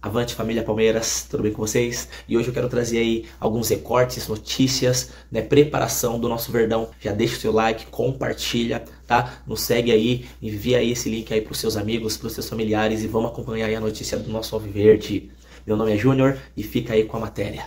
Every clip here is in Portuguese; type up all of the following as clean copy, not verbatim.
Avante família Palmeiras, tudo bem com vocês? E hoje eu quero trazer aí alguns recortes, notícias, né, preparação do nosso Verdão. Já deixa o seu like, compartilha, tá? Nos segue aí, envia aí esse link aí pros seus amigos, pros seus familiares e vamos acompanhar aí a notícia do nosso Alviverde. Meu nome é Júnior e fica aí com a matéria.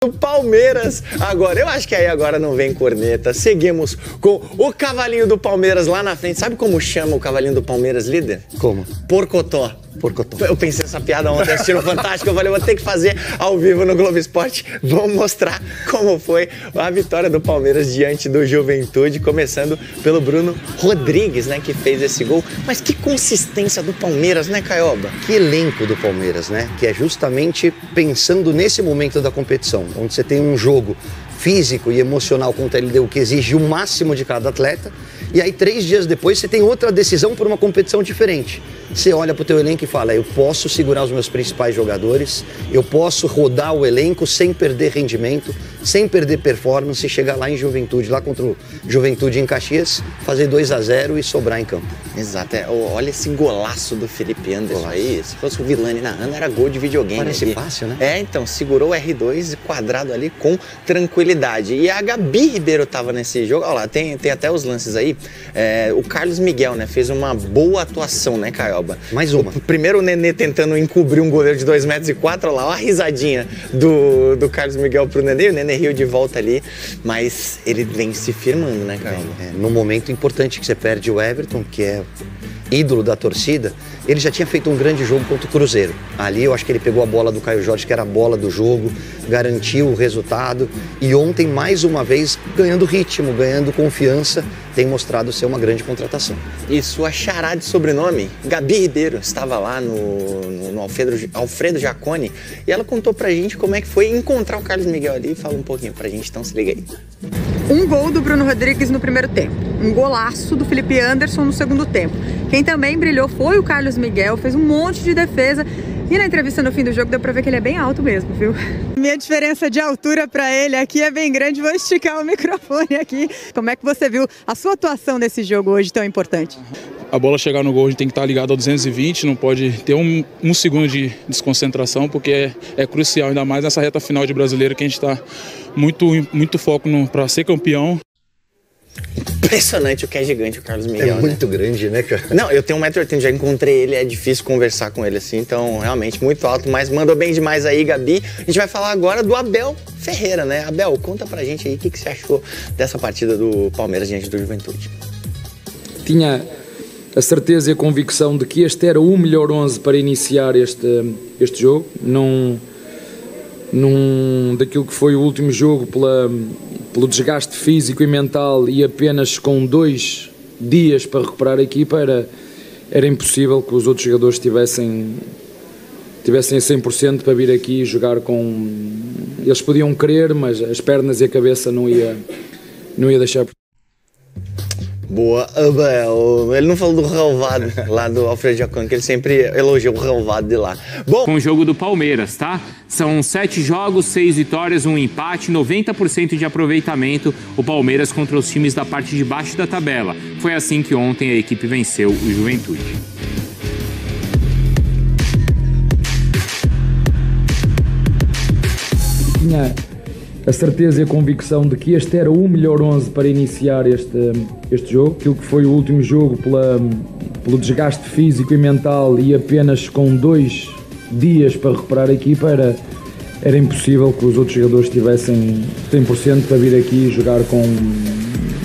O Palmeiras, agora, eu acho que aí agora não vem corneta. Seguimos com o cavalinho do Palmeiras lá na frente. Sabe como chama o cavalinho do Palmeiras, líder? Como? Porcotó. Porcotó. Eu pensei nessa piada ontem assistindo o Fantástico. Eu falei, vou ter que fazer ao vivo no Globo Esporte. Vamos mostrar como foi a vitória do Palmeiras diante do Juventude, começando pelo Bruno Rodrigues, né, que fez esse gol. Mas que consistência do Palmeiras, né, Caioba? Que elenco do Palmeiras, né? Que é justamente pensando nesse momento da competição, onde você tem um jogo físico e emocional contra a LDU que exige o máximo de cada atleta, e aí 3 dias depois você tem outra decisão por uma competição diferente. Você olha para o teu elenco e fala, eu posso segurar os meus principais jogadores, eu posso rodar o elenco sem perder rendimento, sem perder performance, e chegar lá em Juventude, lá contra o Juventude em Caxias, fazer 2-0 e sobrar em campo. Exato, olha esse golaço do Felipe Anderson aí, se fosse o Vilani na Ana, era gol de videogame. Parece ali. Fácil, né? É, então, segurou o R2 quadrado ali com tranquilidade. E a Gabi Ribeiro tava nesse jogo, olha lá, tem até os lances aí. O Carlos Miguel, né, fez uma boa atuação, né, Caioba? Mais uma. Primeiro o Nenê tentando encobrir um goleiro de 2,04 metros, olha lá, a risadinha do Carlos Miguel pro Nenê, o Nenê riu de volta ali, mas ele vem se firmando, né, Caioba? No momento importante que você perde o Everton, que é ídolo da torcida, ele já tinha feito um grande jogo contra o Cruzeiro. Ali eu acho que ele pegou a bola do Caio Jorge, que era a bola do jogo, garantiu o resultado e ontem, mais uma vez, ganhando ritmo, ganhando confiança, tem mostrado ser uma grande contratação. E sua xará de sobrenome, Gabi Ribeiro, estava lá no Alfredo Jaconi e ela contou pra gente como é que foi encontrar o Carlos Miguel ali. Fala um pouquinho pra gente, então se liga aí. Um gol do Bruno Rodrigues no primeiro tempo, um golaço do Felipe Anderson no segundo tempo. Quem também brilhou foi o Carlos Miguel, fez um monte de defesa e na entrevista no fim do jogo deu pra ver que ele é bem alto mesmo, viu? Minha diferença de altura pra ele aqui é bem grande, vou esticar o microfone aqui. Como é que você viu a sua atuação nesse jogo hoje tão importante? A bola chegar no gol, a gente tem que estar ligado ao 220, não pode ter um segundo de desconcentração, porque é crucial, ainda mais nessa reta final de Brasileiro, que a gente está muito foco para ser campeão. Impressionante o que é gigante o Carlos Miguel, É muito grande, né, cara? Não, eu tenho 1,80 m, já encontrei ele, é difícil conversar com ele assim, então realmente muito alto, mas mandou bem demais aí, Gabi. A gente vai falar agora do Abel Ferreira, né? Abel, conta pra gente aí o que você achou dessa partida do Palmeiras diante do Juventude. Tinha a certeza e a convicção de que este era o melhor 11 para iniciar este jogo, daquilo que foi o último jogo pelo desgaste físico e mental e apenas com 2 dias para recuperar a equipa, era impossível que os outros jogadores tivessem a 100% para vir aqui e jogar com... Eles podiam querer, mas as pernas e a cabeça não ia deixar. Boa, Abel. Ele não falou do relvado lá do Alfredo Jaconi, que ele sempre elogia o relvado de lá. Bom, com o jogo do Palmeiras, tá? São 7 jogos, 6 vitórias, 1 empate, 90% de aproveitamento. O Palmeiras contra os times da parte de baixo da tabela. Foi assim que ontem a equipe venceu o Juventude. Tinha a certeza e a convicção de que este era o melhor 11 para iniciar este jogo, aquilo que foi o último jogo pelo desgaste físico e mental e apenas com 2 dias para recuperar a equipa, era impossível que os outros jogadores tivessem 100% para vir aqui e jogar com...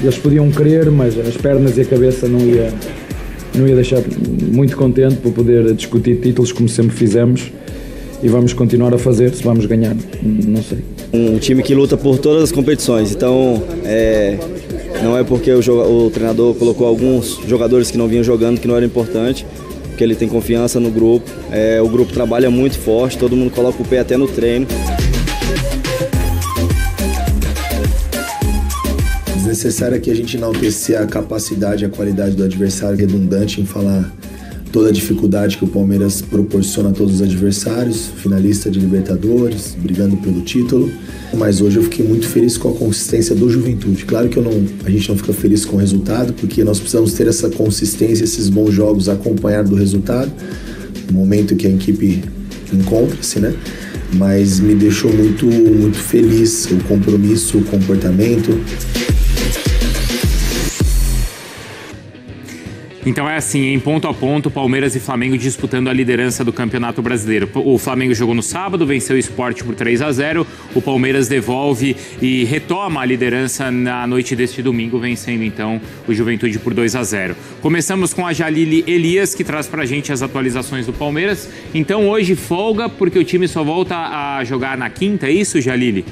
Eles podiam querer, mas as pernas e a cabeça não ia deixar. Muito contente por poder discutir títulos como sempre fizemos e vamos continuar a fazer. Se vamos ganhar, não sei. Um time que luta por todas as competições, então não é porque o treinador colocou alguns jogadores que não vinham jogando que não era importante, porque ele tem confiança no grupo, o grupo trabalha muito forte, todo mundo coloca o pé até no treino. Desnecessário aqui a gente enaltecer a capacidade e a qualidade do adversário, redundante em falar toda a dificuldade que o Palmeiras proporciona a todos os adversários, finalista de Libertadores, brigando pelo título. Mas hoje eu fiquei muito feliz com a consistência do Juventude. Claro que a gente não fica feliz com o resultado, porque nós precisamos ter essa consistência, esses bons jogos acompanhados do resultado. No momento que a equipe encontra-se, né? Mas me deixou muito feliz o compromisso, o comportamento. Então é assim, em ponto a ponto, Palmeiras e Flamengo disputando a liderança do Campeonato Brasileiro. O Flamengo jogou no sábado, venceu o Sport por 3-0. O Palmeiras devolve e retoma a liderança na noite deste domingo, vencendo então o Juventude por 2-0. Começamos com a Jalile Elias, que traz pra gente as atualizações do Palmeiras. Então hoje folga, porque o time só volta a jogar na quinta, é isso, Jalile?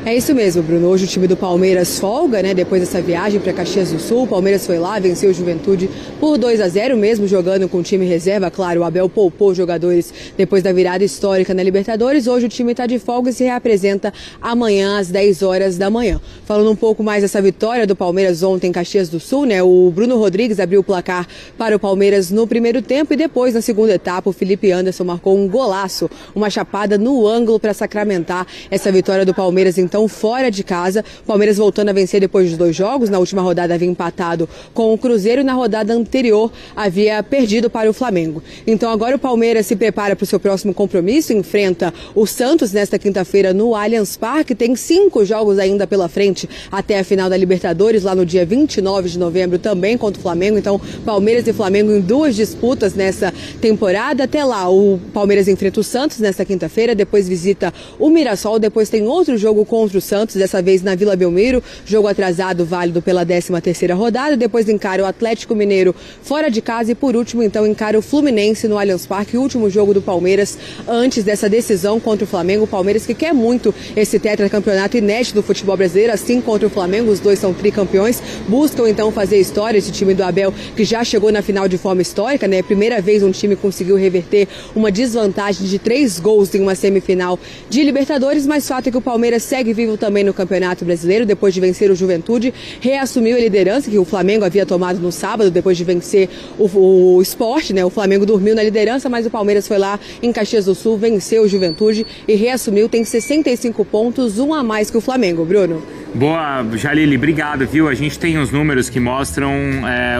É isso mesmo, Bruno. Hoje o time do Palmeiras folga, né? Depois dessa viagem para Caxias do Sul. O Palmeiras foi lá, venceu o Juventude por 2-0, mesmo jogando com o time reserva. Claro, o Abel poupou jogadores depois da virada histórica na Libertadores. Hoje o time está de folga e se reapresenta amanhã às 10 horas da manhã. Falando um pouco mais dessa vitória do Palmeiras ontem em Caxias do Sul, né? O Bruno Rodrigues abriu o placar para o Palmeiras no primeiro tempo e depois, na segunda etapa, o Felipe Anderson marcou um golaço, uma chapada no ângulo para sacramentar essa vitória do Palmeiras, então fora de casa. O Palmeiras voltando a vencer depois dos 2 jogos. Na última rodada havia empatado com o Cruzeiro e na rodada anterior havia perdido para o Flamengo. Então agora o Palmeiras se prepara para o seu próximo compromisso, enfrenta o Santos nesta quinta-feira no Allianz Parque. Tem 5 jogos ainda pela frente até a final da Libertadores, lá no dia 29 de novembro também contra o Flamengo. Então Palmeiras e Flamengo em 2 disputas nessa temporada. Até lá o Palmeiras enfrenta o Santos nesta quinta-feira, depois visita o Mirassol, depois tem outro jogo contra o Santos, dessa vez na Vila Belmiro, jogo atrasado válido pela 13ª rodada, depois encara o Atlético Mineiro fora de casa e por último então encara o Fluminense no Allianz Parque, o último jogo do Palmeiras antes dessa decisão contra o Flamengo. O Palmeiras que quer muito esse tetracampeonato inédito do futebol brasileiro, assim contra o Flamengo, os dois são tricampeões, buscam então fazer história, esse time do Abel que já chegou na final de forma histórica, né? Primeira vez um time conseguiu reverter uma desvantagem de 3 gols em uma semifinal de Libertadores, mas fato é que o Palmeiras segue vivo também no Campeonato Brasileiro, depois de vencer o Juventude, reassumiu a liderança que o Flamengo havia tomado no sábado, depois de vencer o Sport, né? O Flamengo dormiu na liderança, mas o Palmeiras foi lá em Caxias do Sul, venceu o Juventude e reassumiu, tem 65 pontos, 1 a mais que o Flamengo, Bruno. Boa, Jalile, obrigado, viu? A gente tem uns números que mostram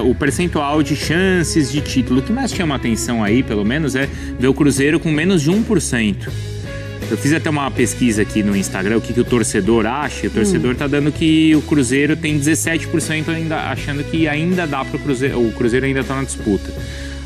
o percentual de chances de título. O que mais chama a atenção aí, pelo menos, é ver o Cruzeiro com menos de 1%. Eu fiz até uma pesquisa aqui no Instagram, o que o torcedor acha. O torcedor tá dando que o Cruzeiro tem 17% ainda, achando que ainda dá para o Cruzeiro ainda tá na disputa.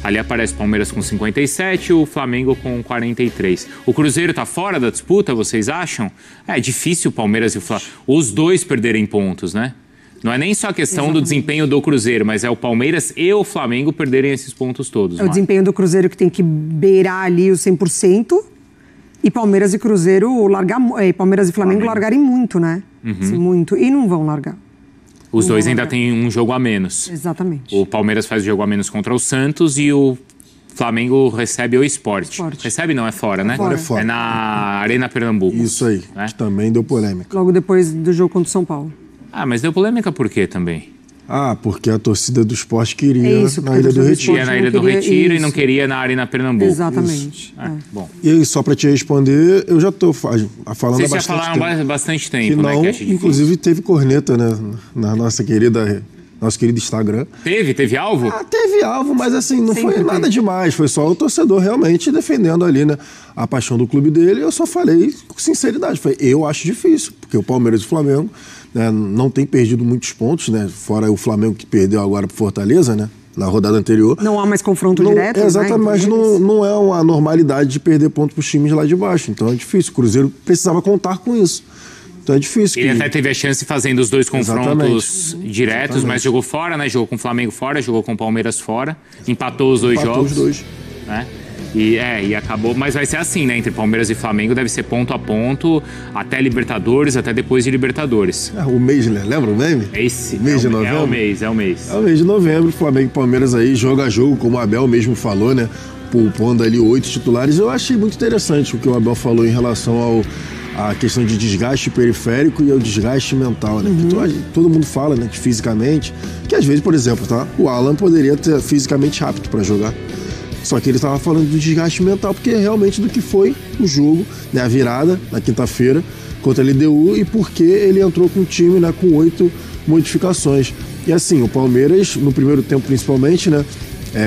Ali aparece o Palmeiras com 57%, o Flamengo com 43%. O Cruzeiro tá fora da disputa, vocês acham? É difícil o Palmeiras e o Flamengo, os dois perderem pontos, né? Não é nem só a questão do desempenho do Cruzeiro, mas é o Palmeiras e o Flamengo perderem esses pontos todos. É o desempenho do Cruzeiro que tem que beirar ali os 100%. E Palmeiras e Cruzeiro Palmeiras e Flamengo largarem muito, né? Assim, muito. E não vão largar. Os dois ainda têm um jogo a menos. Exatamente. O Palmeiras faz o jogo a menos contra o Santos e o Flamengo recebe o Sport. Recebe não, é fora, né? Agora é fora. É na Arena Pernambuco. Isso aí, que também deu polêmica. Logo depois do jogo contra o São Paulo. Ah, mas deu polêmica por quê também? Ah, porque a torcida do Sport queria na Ilha do Retiro. Queria na Ilha do Retiro e não queria na Arena Pernambuco. Exatamente. Bom. E aí, só para te responder, eu já estou falando há bastante tempo. Vocês já falaram bastante tempo, não, né? Que inclusive teve corneta, né? Na nosso querido Instagram. Teve alvo? Ah, teve alvo, mas assim, não foi nada demais. Foi só o torcedor realmente defendendo ali, né? A paixão do clube dele. Eu só falei com sinceridade. Eu acho difícil, porque o Palmeiras e o Flamengo, né, não tem perdido muitos pontos, né? Fora o Flamengo que perdeu agora pro Fortaleza, né? Na rodada anterior. Não há mais confronto direto, exatamente, mas não é uma normalidade de perder pontos para os times lá de baixo. Então é difícil. O Cruzeiro precisava contar com isso. Então é difícil. Ele até teve a chance fazendo os dois confrontos diretos, mas jogou fora, né? Jogou com o Flamengo fora, jogou com o Palmeiras fora. Empatou os dois jogos. Os dois. Né? E acabou, mas vai ser assim, né? Entre Palmeiras e Flamengo deve ser ponto a ponto, até Libertadores, até depois de Libertadores. O mês, né? Lembra o meme? É esse. Mês de novembro? É o mês. É o mês de novembro, Flamengo e Palmeiras aí, jogo a jogo, como o Abel mesmo falou, né? Poupando ali 8 titulares. Eu achei muito interessante o que o Abel falou em relação à questão de desgaste periférico e ao desgaste mental, né? Todo mundo fala, né? Que fisicamente, que às vezes, por exemplo, tá? O Alan poderia ter fisicamente apto para jogar. Só que ele estava falando do desgaste mental, porque é realmente do que foi o jogo, né, a virada na quinta-feira contra a LDU e porque ele entrou com o time, né, com 8 modificações. E assim, o Palmeiras, no primeiro tempo principalmente, né,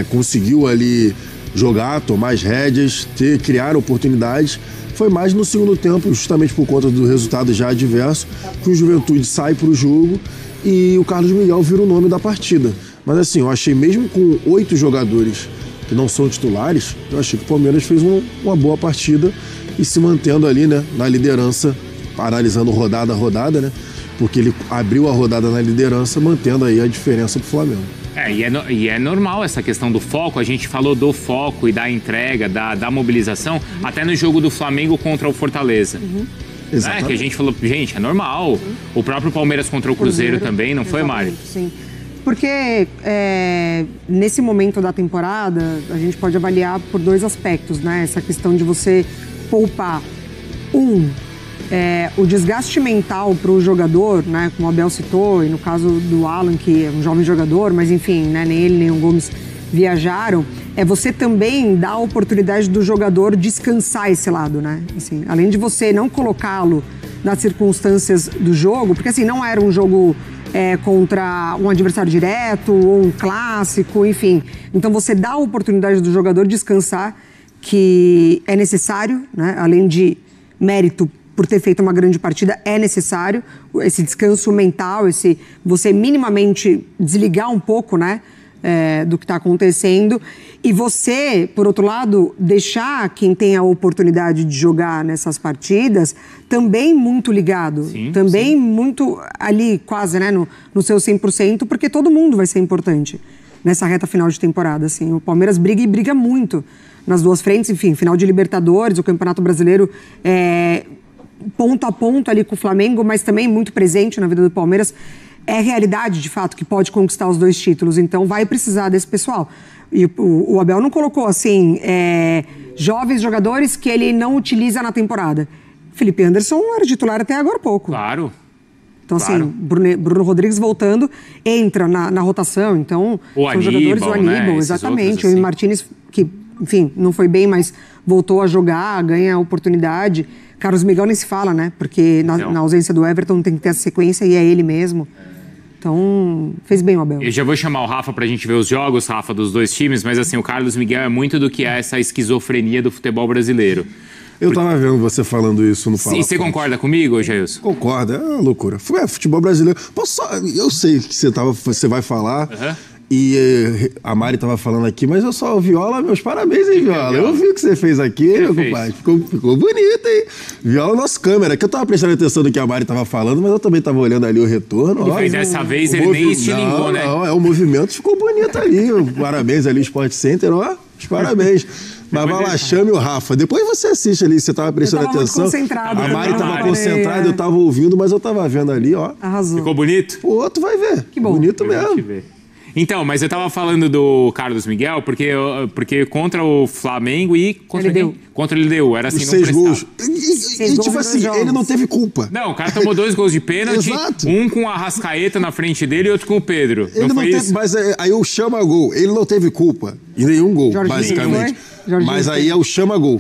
conseguiu ali jogar, tomar as rédeas, criar oportunidades. Foi mais no segundo tempo, justamente por conta do resultado já adverso, que o Juventude sai para o jogo e o Carlos Miguel vira o nome da partida. Mas assim, eu achei mesmo com 8 jogadores que não são titulares, eu achei que o Palmeiras fez uma boa partida e se mantendo ali, né, na liderança, analisando rodada a rodada, né, porque ele abriu a rodada na liderança, mantendo aí a diferença pro Flamengo. E é normal essa questão do foco, a gente falou do foco e da entrega, da mobilização, até no jogo do Flamengo contra o Fortaleza. Exatamente. Que a gente falou, gente, é normal. O próprio Palmeiras contra o Cruzeiro também, não foi, Mari? Sim. Porque nesse momento da temporada, a gente pode avaliar por 2 aspectos, né? Essa questão de você poupar. O desgaste mental para o jogador, né? Como o Abel citou, e no caso do Alan, que é um jovem jogador, mas enfim, né? Nem ele nem o Gomes viajaram, é você também dar a oportunidade do jogador descansar esse lado, né? Assim, além de você não colocá-lo nas circunstâncias do jogo, porque assim, não era um jogo contra um adversário direto ou um clássico, enfim. Então você dá a oportunidade do jogador descansar, que é necessário, né? Além de mérito por ter feito uma grande partida, é necessário esse descanso mental, você minimamente desligar um pouco, né? Do que está acontecendo, e você, por outro lado, deixar quem tem a oportunidade de jogar nessas partidas também muito ligado, sim. Muito ali quase, né, no seu 100%, porque todo mundo vai ser importante nessa reta final de temporada, assim. O Palmeiras briga muito nas 2 frentes, enfim, final de Libertadores, o Campeonato Brasileiro ponto a ponto ali com o Flamengo, mas também muito presente na vida do Palmeiras. É realidade, de fato, que pode conquistar os 2 títulos, então vai precisar desse pessoal. E o Abel não colocou, assim, jovens jogadores que ele não utiliza na temporada. Felipe Anderson era titular até agora há pouco. Claro. Então, assim, Bruno Rodrigues voltando, entra na rotação, então... São jogadores, o Aníbal, né? exatamente. Assim. O Martínez, que, enfim, não foi bem, mas voltou a jogar, ganha a oportunidade. Carlos Miguel nem se fala, né? Porque na ausência do Everton tem que ter essa sequência e é ele mesmo. Então, fez bem o Abel. Eu já vou chamar o Rafa pra gente ver os jogos, Rafa, dos 2 times, mas assim, o Carlos Miguel é muito do que é essa esquizofrenia do futebol brasileiro. Eu tava vendo você falando isso no Fala Forte. E você concorda comigo, Jailson? Concordo, é uma loucura. Futebol brasileiro... Eu sei que você vai falar... E a Mari tava falando aqui, mas eu só, Viola, meus parabéns, hein, Viola? Eu vi o que você fez aqui, meu compadre. Ficou bonito, hein? Viola, nossa câmera, que eu tava prestando atenção no que a Mari tava falando, mas eu também tava olhando ali o retorno. E dessa vez ele nem estilingou, né? Não, o movimento ficou bonito ali. Parabéns ali, Sport Center, os parabéns. Mas vai lá, chame o Rafa. Depois você assiste ali, você tava prestando atenção. A Mari tava concentrada, eu tava ouvindo, mas eu tava vendo ali, ó. Arrasou. Ficou bonito? Pô, tu vai ver. Que bom. Bonito mesmo. Então, mas eu tava falando do Carlos Miguel, porque contra o Flamengo e contra quem? Contra o LDU, era assim, não prestar. 6 gols. E tipo assim, ele não teve culpa. Não, o cara tomou 2 gols de pênalti, um com a Arrascaeta na frente dele e outro com o Pedro. Ele não teve, isso? Mas aí o chama-gol, ele não teve culpa em nenhum gol, Jorginho, basicamente. Mas aí é o chama-gol.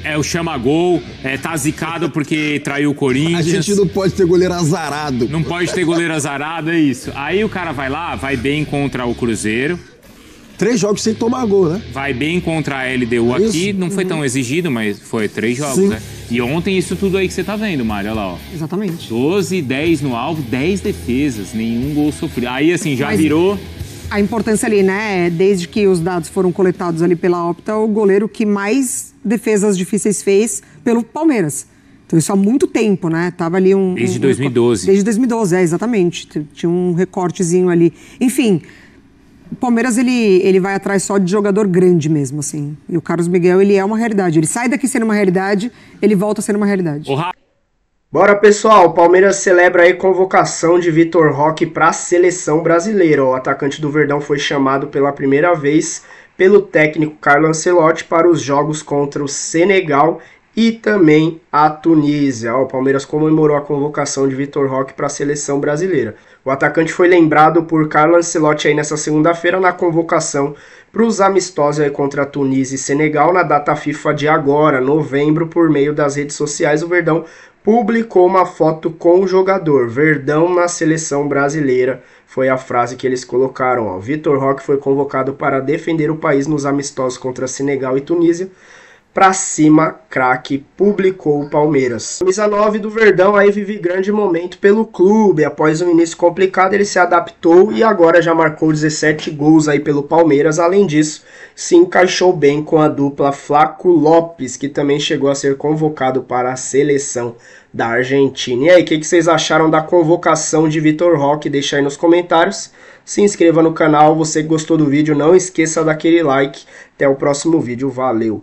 É o chama-gol, tá zicado porque traiu o Corinthians. A gente não pode ter goleiro azarado. Não pode ter goleiro azarado, é isso. Aí o cara vai lá, vai bem contra o Cruzeiro. 3 jogos sem tomar gol, né? Vai bem contra a LDU aqui, não foi tão exigido, mas foi 3 jogos, né? E ontem isso tudo aí que você tá vendo, Mário, olha lá, ó. Exatamente. 12, 10 no alvo, 10 defesas, nenhum gol sofrido. Aí assim, já virou... A importância ali, né, desde que os dados foram coletados ali pela Opta, o goleiro que mais defesas difíceis fez pelo Palmeiras. Então isso há muito tempo, né? Tava ali Desde 2012. Desde 2012, exatamente. Tinha um recortezinho ali. Enfim, o Palmeiras, ele vai atrás só de jogador grande mesmo, assim. E o Carlos Miguel, ele é uma realidade. Ele sai daqui sendo uma realidade, ele volta sendo uma realidade. Bora, pessoal, o Palmeiras celebra a convocação de Vitor Roque para a seleção brasileira. O atacante do Verdão foi chamado pela primeira vez pelo técnico Carlo Ancelotti para os jogos contra o Senegal e também a Tunísia. O Palmeiras comemorou a convocação de Vitor Roque para a seleção brasileira. O atacante foi lembrado por Carlo Ancelotti aí nessa segunda-feira na convocação para os amistosos aí contra a Tunísia e Senegal na data FIFA de agora, novembro, por meio das redes sociais. O Verdão publicou uma foto com o jogador. Verdão na seleção brasileira. Foi a frase que eles colocaram. Ó. Vitor Roque foi convocado para defender o país nos amistosos contra Senegal e Tunísia. Pra cima, craque, publicou o Palmeiras. Camisa 9 do Verdão aí vive grande momento pelo clube. Após um início complicado, ele se adaptou e agora já marcou 17 gols aí pelo Palmeiras. Além disso, se encaixou bem com a dupla Flaco Lopes, que também chegou a ser convocado para a seleção da Argentina. E aí, o que vocês acharam da convocação de Vitor Roque? Deixa aí nos comentários. Se inscreva no canal. Você que gostou do vídeo, não esqueça daquele like. Até o próximo vídeo. Valeu!